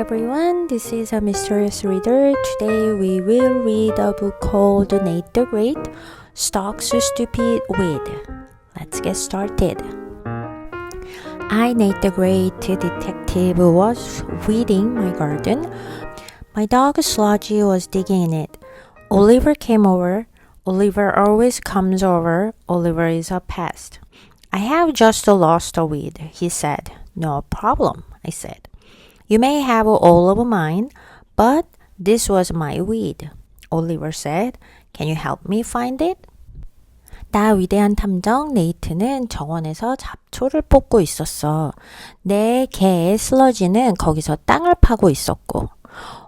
everyone, this is a mysterious reader. Today we will read a book called Nate the Great, Stalks Stupid Weed. Let's get started. I, Nate the Great detective, was weeding my garden. My dog Sludgy was digging in it. Oliver came over. Oliver always comes over. Oliver is a pest. I have just lost a weed, he said. No problem, I said. You may have all of mine, but this was my weed, Oliver said. Can you help me find it? 나 위대한 탐정 네이트는 정원에서 잡초를 뽑고 있었어. 내 개 슬러지는 거기서 땅을 파고 있었고.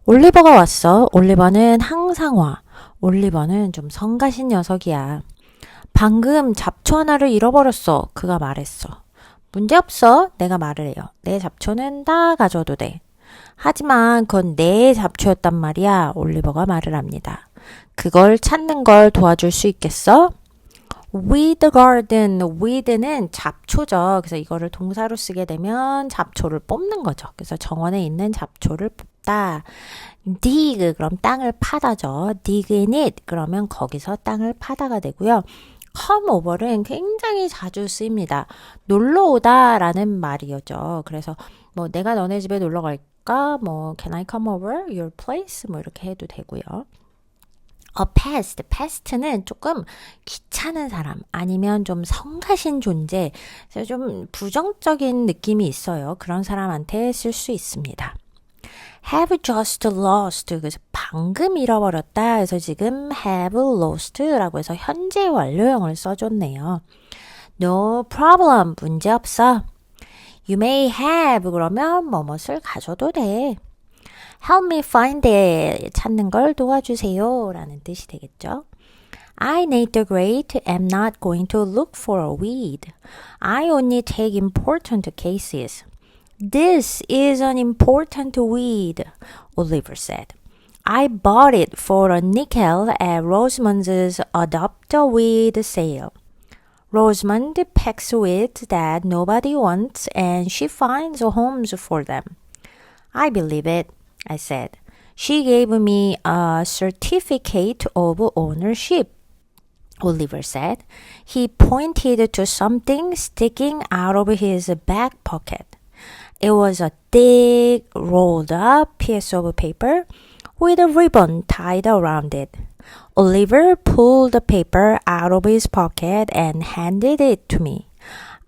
올리버가 왔어. 올리버는 항상 와. 올리버는 좀 성가신 녀석이야. 방금 잡초 하나를 잃어버렸어. 그가 말했어. 문제없어. 내가 말을 해요. 내 잡초는 다 가져도 돼. 하지만 그건 내 잡초였단 말이야. 올리버가 말을 합니다. 그걸 찾는 걸 도와줄 수 있겠어? Weed the garden. weed는 잡초죠. 그래서 이거를 동사로 쓰게 되면 잡초를 뽑는 거죠. 그래서 정원에 있는 잡초를 뽑다. dig 그럼 땅을 파다죠. dig in it 그러면 거기서 땅을 파다가 되고요. come over는 굉장히 자주 쓰입니다. 놀러 오다 라는 말이죠. 그래서 뭐 내가 너네 집에 놀러 갈까? 뭐 can I come over your place? 뭐 이렇게 해도 되고요. A pest. pest는 조금 귀찮은 사람 아니면 좀 성가신 존재, 그래서 좀 부정적인 느낌이 있어요. 그런 사람한테 쓸 수 있습니다. have just lost. 그래서 방금 잃어버렸다. 그래서 지금 have lost라고 해서 현재 완료형을 써줬네요. No problem. 문제 없어. You may have. 그러면 뭐뭇을 가져도 돼. Help me find it. 찾는 걸 도와주세요. 라는 뜻이 되겠죠. I, Nate the Great, am not going to look for a weed. I only take important cases. This is an important weed, Oliver said. I bought it for a nickel at Rosamond's adopt-a-weed sale. Rosamond packs weeds that nobody wants and she finds homes for them. I believe it, I said. She gave me a certificate of ownership, Oliver said. He pointed to something sticking out of his back pocket. It was a thick, rolled-up piece of paper with a ribbon tied around it. Oliver pulled the paper out of his pocket and handed it to me.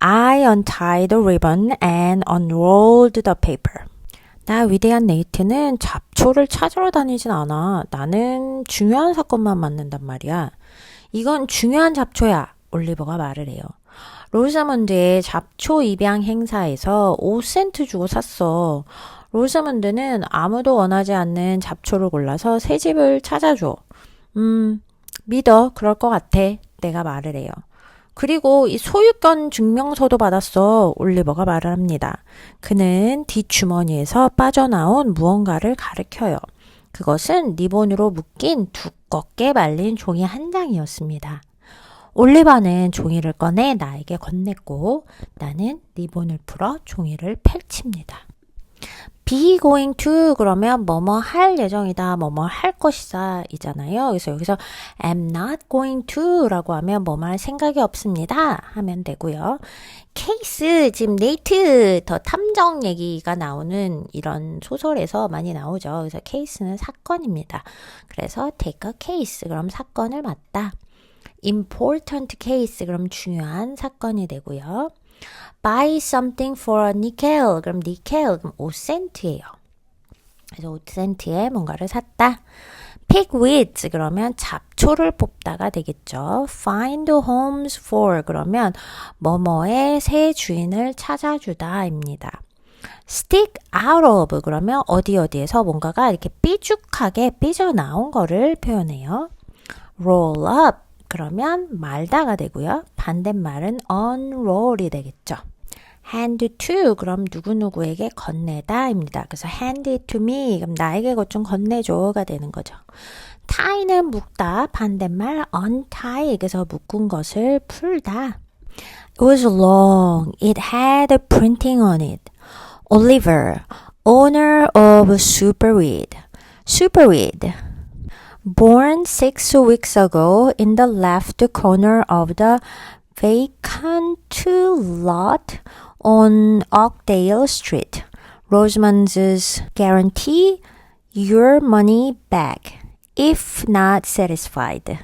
I untied the ribbon and unrolled the paper. 나 위대한 네이트는 잡초를 찾으러 다니진 않아. 나는 중요한 사건만 맡는단 말이야. 이건 중요한 잡초야. 올리버가 말을 해요. 로사먼드의 잡초 입양 행사에서 5센트 주고 샀어. 로사먼드는 아무도 원하지 않는 잡초를 골라서 새 집을 찾아줘. 믿어. 그럴 것 같아. 내가 말을 해요. 그리고 이 소유권 증명서도 받았어. 올리버가 말을 합니다. 그는 뒷주머니에서 빠져나온 무언가를 가리켜요. 그것은 리본으로 묶인 두껍게 말린 종이 한 장이었습니다. 올리버는 종이를 꺼내 나에게 건넸고 나는 리본을 풀어 종이를 펼칩니다. be going to 그러면 뭐뭐 할 예정이다, 뭐뭐 할 것이다 이잖아요. 그래서 여기서 am not going to 라고 하면 뭐뭐 할 생각이 없습니다 하면 되고요. 케이스, 지금 네이트 더 탐정 얘기가 나오는 이런 소설에서 많이 나오죠. 그래서 케이스는 사건입니다. 그래서 take a case 그럼 사건을 맡다. important case 그럼 중요한 사건이 되고요. buy something for a nickel 그럼 nickel 그럼 5센트예요. 그래서 5센트에 뭔가를 샀다. pick weeds 그러면 잡초를 뽑다가 되겠죠. find homes for 그러면 뭐뭐의 새 주인을 찾아주다입니다. stick out of 그러면 어디에서 뭔가가 이렇게 삐죽하게 삐져나온 거를 표현해요. roll up 그러면 말다가 되고요. 반대말은 unroll이 되겠죠. hand to 그럼 누구누구에게 건네다입니다. 그래서 hand it to me 그럼 나에게 것 좀 건네줘가 되는 거죠. tie는 묶다, 반대말 untie 그래서 묶은 것을 풀다. It was long. It had printing on it. Oliver, Owner of superweed. Superweed. Born 6 weeks ago in the left corner of the vacant lot on Oakdale Street. Rosamond's guarantee your money back if not satisfied.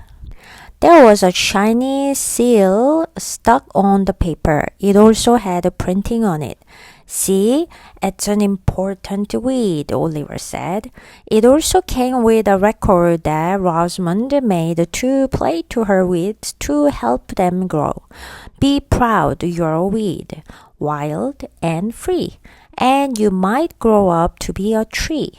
There was a shiny seal stuck on the paper. It also had a printing on it. See, it's an important weed, Oliver said. It also came with a record that Rosamond made to play to her weeds to help them grow. Be proud you're a weed, wild and free, and you might grow up to be a tree.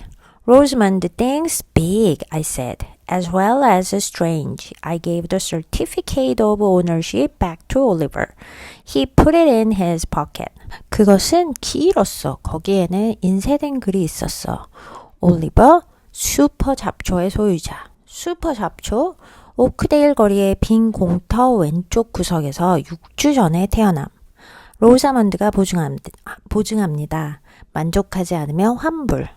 Rosamond thinks big, I said, as well as strange. I gave the certificate of ownership back to Oliver. He put it in his pocket. 그것은 길었어. 거기에는 인쇄된 글이 있었어. 올리버, 슈퍼 잡초의 소유자. 슈퍼 잡초, 오크데일 거리의 빈 공터 왼쪽 구석에서 6주 전에 태어남. 로사먼드가 보증합니다. 만족하지 않으면 환불.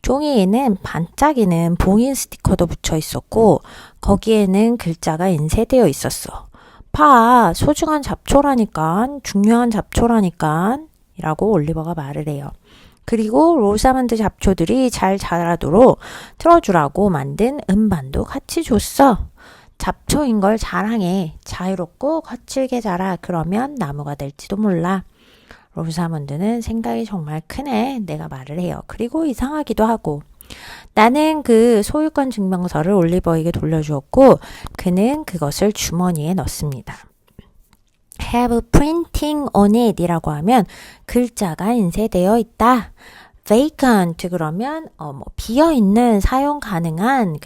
종이에는 반짝이는 봉인 스티커도 붙여 있었고 거기에는 글자가 인쇄되어 있었어. 봐, 소중한 잡초라니까, 중요한 잡초라니까 이라고 올리버가 말을 해요. 그리고 로사먼드 잡초들이 잘 자라도록 틀어주라고 만든 음반도 같이 줬어. 잡초인 걸 자랑해. 자유롭고 거칠게 자라. 그러면 나무가 될지도 몰라. 로사먼드는 생각이 정말 크네. 내가 말을 해요. 그리고 이상하기도 하고. 나는 그 소유권 증명서를 올리버에게 돌려주었고 그는 그것을 주머니에 넣습니다. have printing on it 이라고 하면 글자가 인쇄되어 있다. vacant 그러면 비어있는 사용 가능한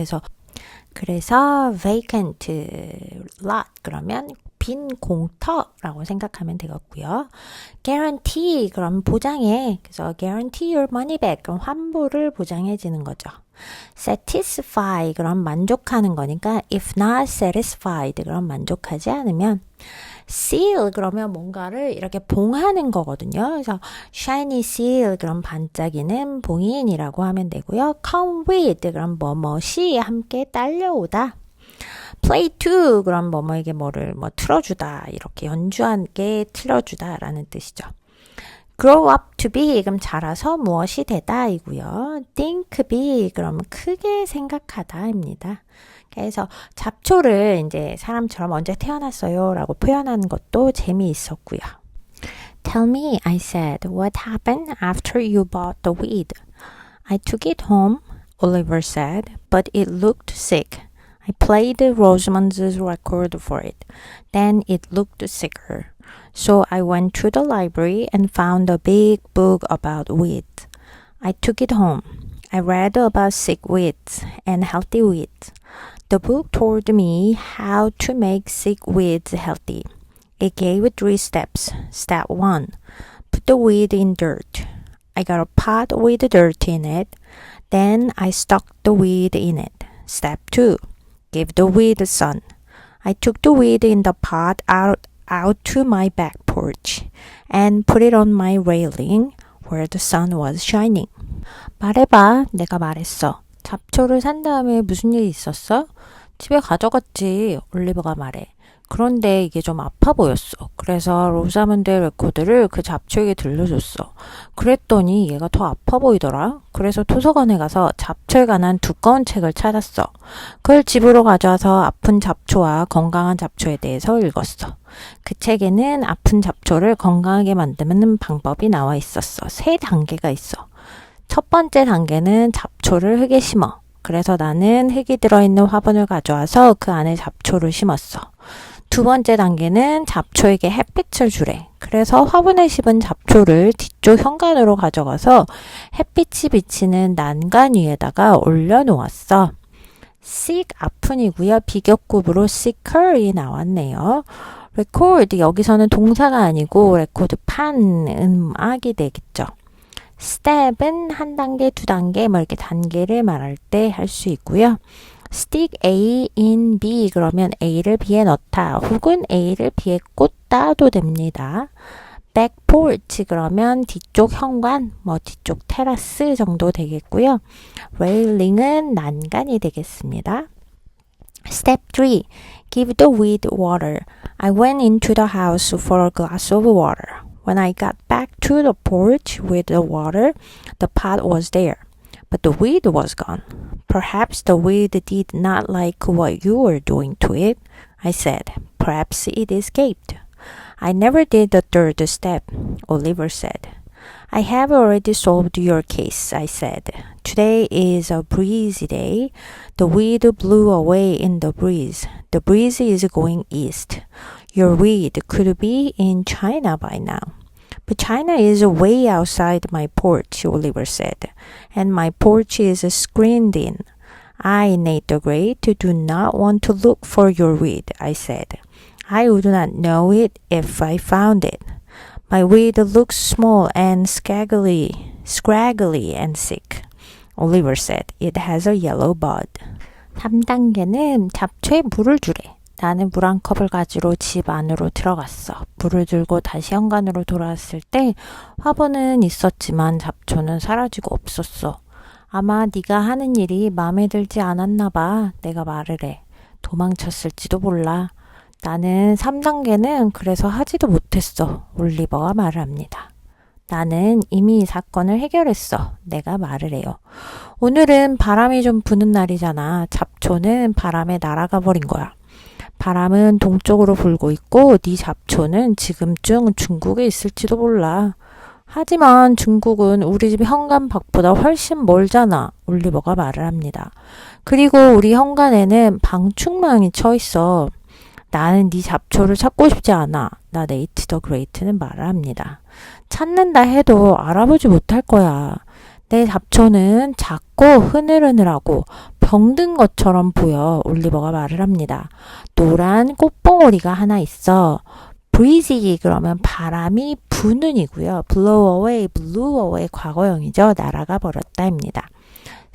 그래서 vacant lot 그러면 빈 공터라고 생각하면 되겠고요. guarantee 그럼 보장해. 그래서 guarantee your money back 그럼 환불을 보장해 주는 거죠. satisfy 그럼 만족하는 거니까 if not satisfied 그럼 만족하지 않으면 seal 그러면 뭔가를 이렇게 봉하는 거거든요. 그래서 shiny seal 그럼 반짝이는 봉인이라고 하면 되고요. come with 그럼 뭐뭐이 함께 딸려오다. play to 그럼 뭐뭐에게 뭐를 틀어주다 이렇게 연주하게 틀어주다 라는 뜻이죠. grow up to be 그럼 자라서 무엇이 되다 이고요. think big 그럼 크게 생각하다 입니다. 그래서 잡초를 이제 사람처럼 언제 태어났어요 라고 표현하는 것도 재미있었고요. Tell me, I said, what happened after you bought the weed? I took it home, Oliver said, but it looked sick. I played Rosamond's record for it. Then it looked sicker. So I went to the library and found a big book about weeds. I took it home. I read about sick weeds and healthy weeds. The book told me how to make sick weeds healthy. It gave 3 steps. Step 1. Put the weed in dirt. I got a pot with dirt in it. Then I stuck the weed in it. Step 2. Give the weed sun. I took the weed in the pot out to my back porch and put it on my railing where the sun was shining. 말해봐. 내가 말했어. 잡초를 산 다음에 무슨 일이 있었어? 집에 가져갔지. 올리버가 말해. 그런데 이게 좀 아파 보였어. 그래서 로사먼드의 레코드를 그 잡초에게 들려줬어. 그랬더니 얘가 더 아파 보이더라. 그래서 도서관에 가서 잡초에 관한 두꺼운 책을 찾았어. 그걸 집으로 가져와서 아픈 잡초와 건강한 잡초에 대해서 읽었어. 그 책에는 아픈 잡초를 건강하게 만드는 방법이 나와 있었어. 3단계가 있어. 첫 번째 단계는 잡초를 흙에 심어. 그래서 나는 흙이 들어있는 화분을 가져와서 그 안에 잡초를 심었어. 두 번째 단계는 잡초에게 햇빛을 주래. 그래서 화분에 심은 잡초를 뒤쪽 현관으로 가져가서 햇빛이 비치는 난간 위에다가 올려놓았어. sick 아픈이고요. 비교급으로 sicker이 나왔네요. record 여기서는 동사가 아니고 레코드 판 음악이 되겠죠. step은 한 단계, 두 단계 이렇게 단계를 말할 때 할 수 있고요. stick A in B 그러면 A를 B에 넣다 혹은 A를 B에 꽂다도 됩니다. back porch 그러면 뒤쪽 현관, 뭐 뒤쪽 테라스 정도 되겠고요. railing은 난간이 되겠습니다. Step 3. Give the weed water. I went into the house for a glass of water. When I got back to the porch with the water, the pot was there, but the weed was gone. Perhaps the weed did not like what you were doing to it, I said. Perhaps it escaped. I never did the third step, Oliver said. I have already solved your case, I said. Today is a breezy day. The weed blew away in the breeze. The breeze is going east. Your weed could be in China by now. But China is way outside my porch, Oliver said, and my porch is screened in. I, Nate the Great, do not want to look for your weed, I said. I would not know it if I found it. My weed looks small and scraggly and sick, Oliver said. It has a yellow bud. 3단계는 잡초에 물을 주래. 나는 물 한 컵을 가지러 집 안으로 들어갔어. 물을 들고 다시 현관으로 돌아왔을 때 화분은 있었지만 잡초는 사라지고 없었어. 아마 네가 하는 일이 마음에 들지 않았나 봐. 내가 말을 해. 도망쳤을지도 몰라. 나는 3단계는 그래서 하지도 못했어. 올리버가 말을 합니다. 나는 이미 이 사건을 해결했어. 내가 말을 해요. 오늘은 바람이 좀 부는 날이잖아. 잡초는 바람에 날아가 버린 거야. 바람은 동쪽으로 불고 있고 네 잡초는 지금쯤 중국에 있을지도 몰라. 하지만 중국은 우리 집 현관 밖보다 훨씬 멀잖아. 올리버가 말을 합니다. 그리고 우리 현관에는 방충망이 쳐 있어. 나는 네 잡초를 찾고 싶지 않아. 나 네이트 더 그레이트는 말을 합니다. 찾는다 해도 알아보지 못할 거야. 내 잡초는 작고 흐느흐느하고 병든 것처럼 보여. 올리버가 말을 합니다. 노란 꽃봉오리가 하나 있어. breezy 그러면 바람이 부는 이고요. blow away, blew away 과거형이죠. 날아가 버렸다입니다.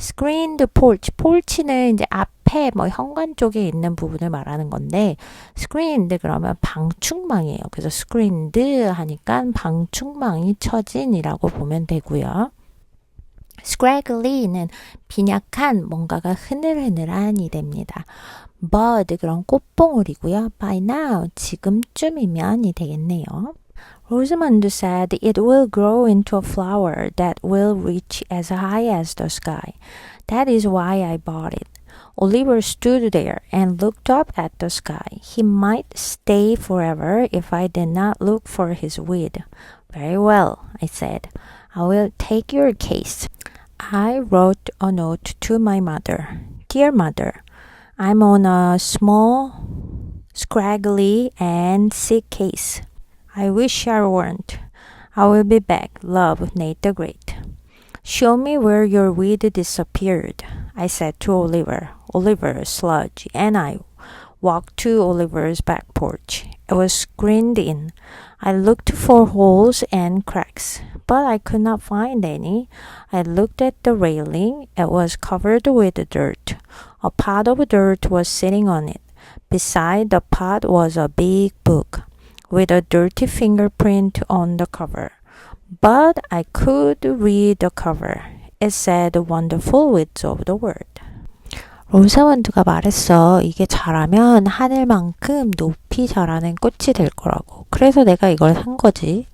screened porch, porch는 이제 앞에 뭐 현관 쪽에 있는 부분을 말하는 건데 screened 그러면 방충망이에요. 그래서 screened 하니까 방충망이 쳐진이라고 보면 되고요. scraggly는 빈약한 뭔가가 흐느흐느한이 됩니다. bud 그런 꽃봉오리고요. by now 지금쯤이면이 되겠네요. Rosamond said it will grow into a flower that will reach as high as the sky. That is why I bought it. Oliver stood there and looked up at the sky. He might stay forever if I did not look for his weed. Very well, I said. I will take your case. I wrote a note to my mother. Dear mother, I'm on a small, scraggly, and sick case. I wish I weren't. I will be back. Love, Nate the Great. Show me where your weed disappeared, I said to Oliver. Oliver, Sludge, and I walked to Oliver's back porch. It was screened in. I looked for holes and cracks, but I could not find any. I looked at the railing. It was covered with dirt. A pot of dirt was sitting on it. Beside the pot was a big book with a dirty fingerprint on the cover. But I could read the cover. It said wonderful words of the word. 로사원드가 말했어. 이게 자라면 하늘만큼 높이 자라는 꽃이 될 거라고. 그래서 내가 이걸 산 거지.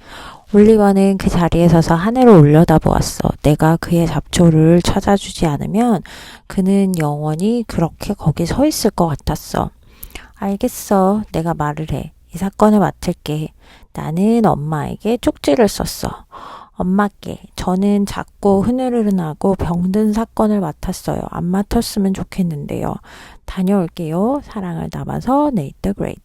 올리버는 그 자리에 서서 하늘을 올려다보았어. 내가 그의 잡초를 찾아주지 않으면 그는 영원히 그렇게 거기 서 있을 것 같았어. 알겠어. 내가 말을 해. 이 사건을 맡을게. 나는 엄마에게 쪽지를 썼어. 엄마께 저는 작고 흐느흐느하고 병든 사건을 맡았어요. 안 맡았으면 좋겠는데요. 다녀올게요. 사랑을 담아서 네이트 더 그레이트.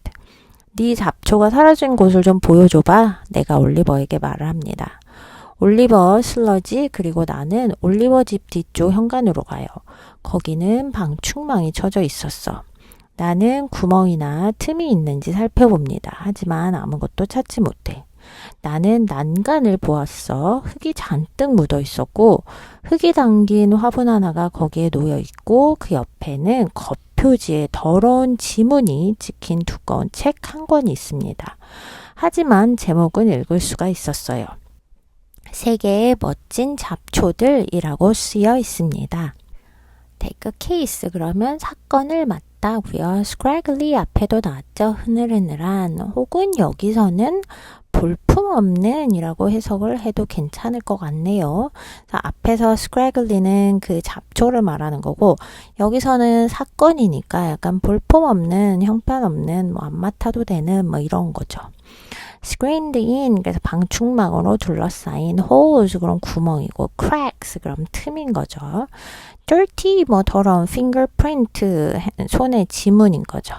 네 잡초가 사라진 곳을 좀 보여줘봐. 내가 올리버에게 말을 합니다. 올리버, 슬러지 그리고 나는 올리버 집 뒤쪽 현관으로 가요. 거기는 방충망이 쳐져 있었어. 나는 구멍이나 틈이 있는지 살펴봅니다. 하지만 아무것도 찾지 못해. 나는 난간을 보았어. 흙이 잔뜩 묻어 있었고 흙이 담긴 화분 하나가 거기에 놓여 있고 그 옆에는 겉표지에 더러운 지문이 찍힌 두꺼운 책 한 권이 있습니다. 하지만 제목은 읽을 수가 있었어요. 세계의 멋진 잡초들이라고 쓰여 있습니다. take a case 그러면 사건을 맞다고요. scraggly 앞에도 나왔죠. 흐느흐느한 혹은 여기서는 볼품없는 이라고 해석을 해도 괜찮을 것 같네요. 앞에서 scraggly는 그 잡초를 말하는 거고 여기서는 사건이니까 약간 볼품없는 형편없는 뭐 안 맡아도 되는 뭐 이런 거죠. screened in 그래서 방충망으로 둘러싸인 holes 그럼 구멍이고 cracks 그럼 틈인 거죠. dirty 뭐 더러운 fingerprint 손의 지문인 거죠.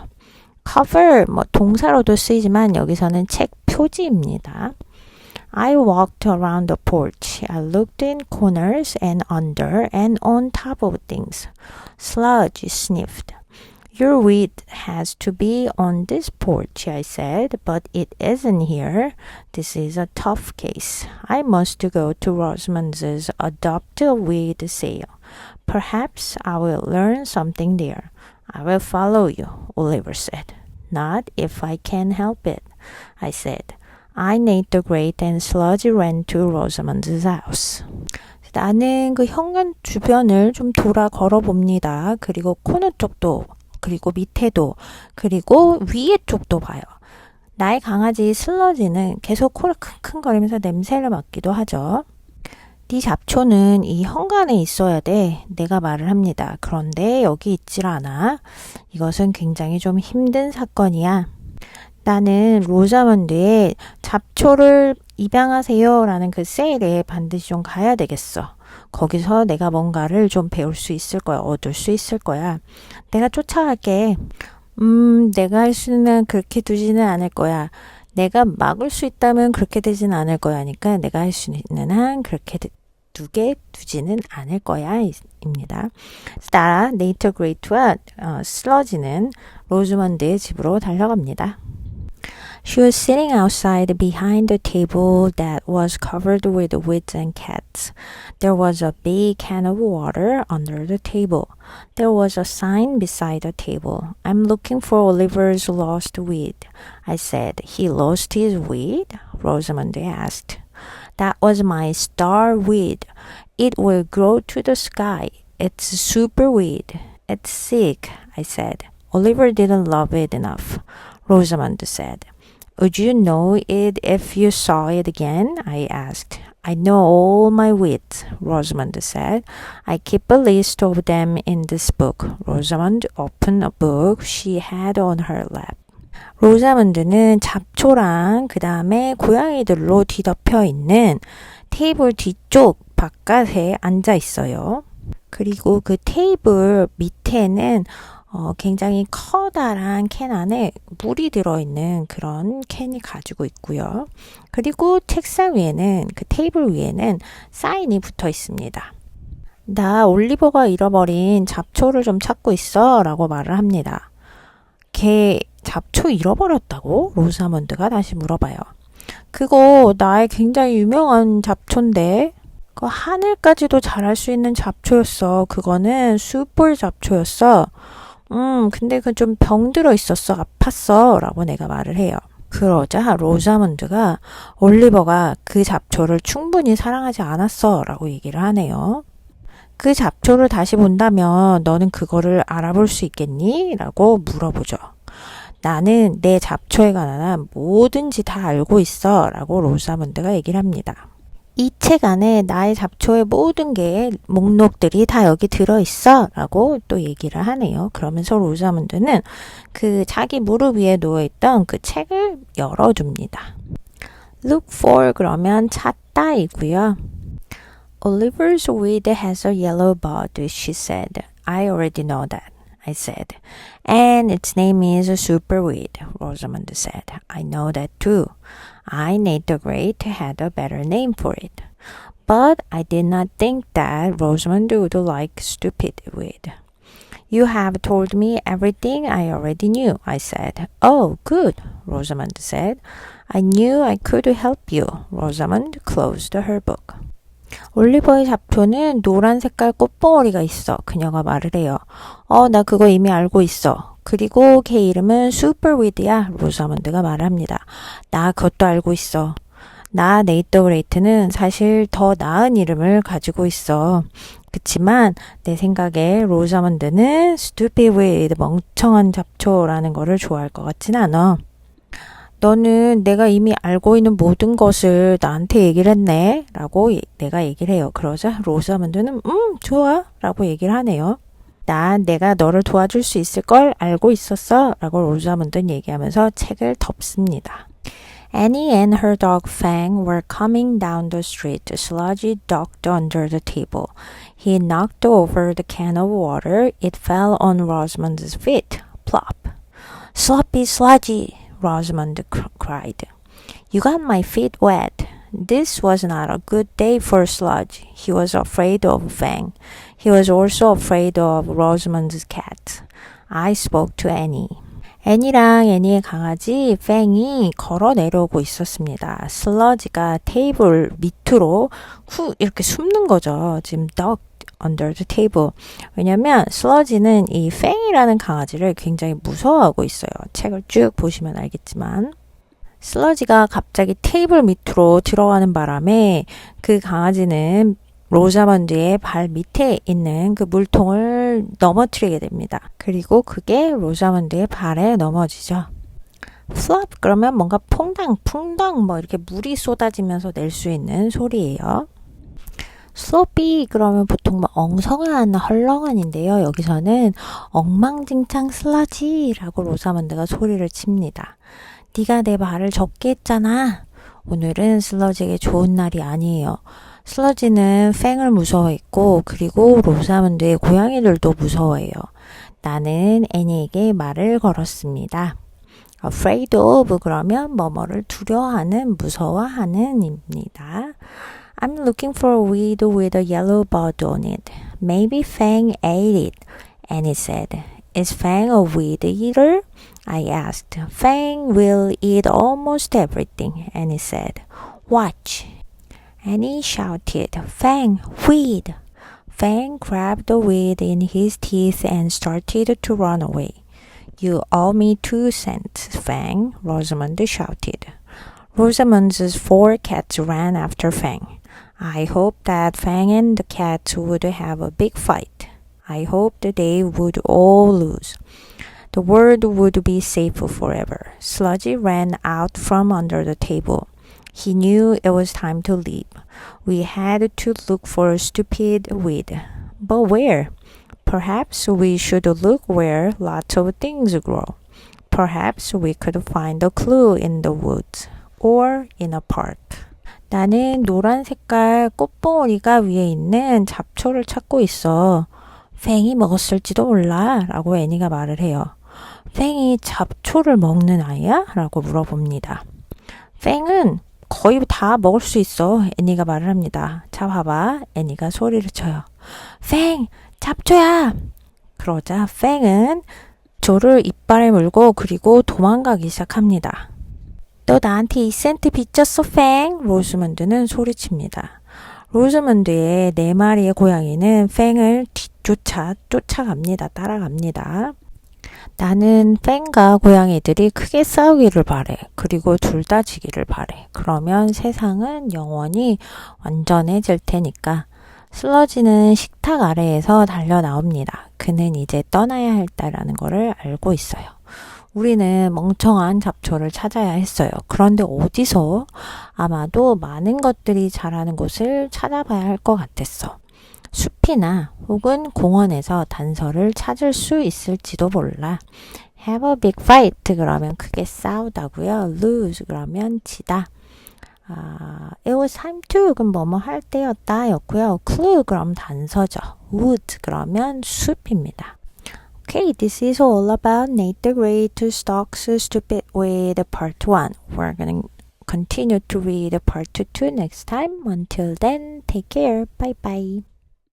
cover 뭐 동사로도 쓰이지만 여기서는 책 표지입니다. I walked around the porch. I looked in corners and under and on top of things. Sludge sniffed. Your wheat has to be on this porch, I said, but it isn't here. This is a tough case. I must go to Rosamond's adopt a wheat sale. Perhaps I will learn something there. I will follow you, Oliver said. Not if I can help it, I said. I made the grate and sludge ran to Rosamond's house. 나는 그 현관 주변을 좀 돌아 걸어봅니다. 그리고 코너 쪽도, 그리고 밑에도, 그리고 위에 쪽도 봐요. 나의 강아지 슬러지는 계속 코를 킁킁거리면서 냄새를 맡기도 하죠. 네 잡초는 이 현관에 있어야 돼. 내가 말을 합니다. 그런데 여기 있질 않아. 이것은 굉장히 좀 힘든 사건이야. 나는 로자먼드의 잡초를 입양하세요 라는 그 세일에 반드시 좀 가야 되겠어. 거기서 내가 뭔가를 좀 배울 수 있을 거야. 얻을 수 있을 거야. 내가 쫓아갈게. 내가 할 수는 그렇게 두지는 않을 거야. 내가 막을 수 있다면 그렇게 되지는 않을 거야. 하니까 내가 할 수 있는 한 그렇게 두게 두지는 않을 거야 입니다. 따라 네이터 그레이트와 슬러지는 로즈먼드의 집으로 달려갑니다. She was sitting outside behind the table that was covered with weeds and cats. There was a big can of water under the table. There was a sign beside the table. I'm looking for Oliver's lost weed. I said. He lost his weed? Rosamond asked. That was my star weed. It will grow to the sky. It's super weed. It's sick, I said. Oliver didn't love it enough, Rosamond said. Would you know it if you saw it again? I asked. I know all my weeds, Rosamond said. I keep a list of them in this book. Rosamond opened a book she had on her lap. 로자문드는 잡초랑 그 다음에 고양이들로 뒤덮여 있는 테이블 뒤쪽 바깥에 앉아 있어요. 그리고 그 테이블 밑에는 굉장히 커다란 캔 안에 물이 들어있는 그런 캔이 가지고 있고요. 그리고 책상 위에는 그 테이블 위에는 사인이 붙어 있습니다. 나 올리버가 잃어버린 잡초를 좀 찾고 있어 라고 말을 합니다. 걔 잡초 잃어버렸다고? 로사먼드가 다시 물어봐요. 그거 나의 굉장히 유명한 잡초인데 그 하늘까지도 자랄 수 있는 잡초였어. 그거는 슈퍼 잡초였어. 근데 그 좀 병들어 있었어. 아팠어. 라고 내가 말을 해요. 그러자 로자먼드가 올리버가 그 잡초를 충분히 사랑하지 않았어. 라고 얘기를 하네요. 그 잡초를 다시 본다면 너는 그거를 알아볼 수 있겠니? 라고 물어보죠. 나는 내 잡초에 관한 뭐든지 다 알고 있어 라고 로사문드가 얘기를 합니다. 이 책 안에 나의 잡초의 모든 게 목록들이 다 여기 들어있어 라고 또 얘기를 하네요. 그러면서 로사문드는 그 자기 무릎 위에 누워있던 그 책을 열어줍니다. Look for 그러면 찾다 이고요. Oliver's weed has a yellow bud, she said. I already know that. I said. And its name is Superweed, Rosamond said. I know that too. I, Nate the Great, had a better name for it. But I did not think that Rosamond would like stupid weed. You have told me everything I already knew, I said. Oh, good, Rosamond said. I knew I could help you. Rosamond closed her book. 올리버의 잡초는 노란 색깔 꽃봉오리가 있어. 그녀가 말을 해요. 나 그거 이미 알고 있어. 그리고 걔 이름은 Superweed야. 로자먼드가 말합니다. 나 그것도 알고 있어. 나 네이터 그레이트는 사실 더 나은 이름을 가지고 있어. 그치만 내 생각에 로자먼드는 stupid weed, 멍청한 잡초라는 거를 좋아할 것 같진 않아. 너는 내가 이미 알고 있는 모든 것을 나한테 얘기를 했네 라고 내가 얘기를 해요. 그러자 로자먼드는 좋아 라고 얘기를 하네요. 난 내가 너를 도와줄 수 있을 걸 알고 있었어 라고 로자먼드는 얘기하면서 책을 덮습니다. Annie and her dog Fang were coming down the street. Sludgy ducked under the table. He knocked over the can of water. It fell on Rosamond's feet. Plop. Sloppy, sludgy, Rosamond cried. You got my feet wet. This was not a good day for Sludge. He was afraid of Fang. He was also afraid of Rosamond's cat. I spoke to Annie. 애니랑 애니의 강아지 팽이 걸어 내려오고 있었습니다. 슬러지가 테이블 밑으로 이렇게 숨는 거죠. 지금 duck under the table. 왜냐면 슬러지는 이 팽이라는 강아지를 굉장히 무서워하고 있어요. 책을 쭉 보시면 알겠지만 슬러지가 갑자기 테이블 밑으로 들어가는 바람에 그 강아지는 로자먼드의 발 밑에 있는 그 물통을 넘어뜨리게 됩니다. 그리고 그게 로자먼드의 발에 넘어지죠. flop 그러면 뭔가 퐁당 퐁당 뭐 이렇게 물이 쏟아지면서 낼 수 있는 소리예요. sloppy 그러면 보통 뭐 엉성한 헐렁한인데요. 여기서는 엉망진창 슬러지라고 로자먼드가 소리를 칩니다. 네가 내 발을 젖게 했잖아. 오늘은 슬러지에게 좋은 날이 아니에요. 슬러지는 팽을 무서워했고 그리고 로자먼드의 고양이들도 무서워해요. 나는 애니에게 말을 걸었습니다. afraid of 그러면 뭐뭐를 두려워하는, 무서워하는 입니다. I'm looking for a weed with a yellow bud on it. Maybe Fang ate it. Annie said. Is Fang a weed eater? I asked. Fang will eat almost everything, Annie said. Watch. Annie shouted, Fang, weed! Fang grabbed the weed in his teeth and started to run away. You owe me 2 cents, Fang, Rosamond shouted. Rosamond's 4 cats ran after Fang. I hoped that Fang and the cats would have a big fight. I hoped they would all lose. The world would be safe forever. Sludgy ran out from under the table. He knew it was time to leave. We had to look for stupid weed. But where? Perhaps we should look where lots of things grow. Perhaps we could find a clue in the woods or in a park. 나는 노란 색깔 꽃봉오리가 위에 있는 잡초를 찾고 있어. 팽이 먹었을지도 몰라 라고 애니가 말을 해요. 팽이 잡초를 먹는 아이야? 라고 물어봅니다. 팽은 거의 다 먹을 수 있어. 애니가 말을 합니다. 자, 봐봐. 애니가 소리를 쳐요. 팽! 잡초야! 그러자 팽은 조를 이빨에 물고 그리고 도망가기 시작합니다. 너 나한테 2센트 빚졌어, 팽! 로즈먼드는 소리칩니다. 로즈먼드의 4마리의 고양이는 팽을 쫓아갑니다. 따라갑니다. 나는 팽과 고양이들이 크게 싸우기를 바래. 그리고 둘 다 지기를 바래. 그러면 세상은 영원히 완전해질 테니까. 슬러지는 식탁 아래에서 달려 나옵니다. 그는 이제 떠나야 했다라는 것을 알고 있어요. 우리는 멍청한 잡초를 찾아야 했어요. 그런데 어디서? 아마도 많은 것들이 자라는 곳을 찾아봐야 할 것 같았어. 숲이나 혹은 공원에서 단서를 찾을 수 있을지도 몰라. Have a big fight 그러면 크게 싸우다고요. Lose 그러면 지다. It was time to 그럼 뭐뭐 할 때였다 였고요. Clue 그럼 단서죠. Wood 그러면 숲입니다. Okay, this is all about Nate the Great to Stalks Stupid Weed Part 1. We're going to continue to read Part 2 next time. Until then, take care. Bye bye.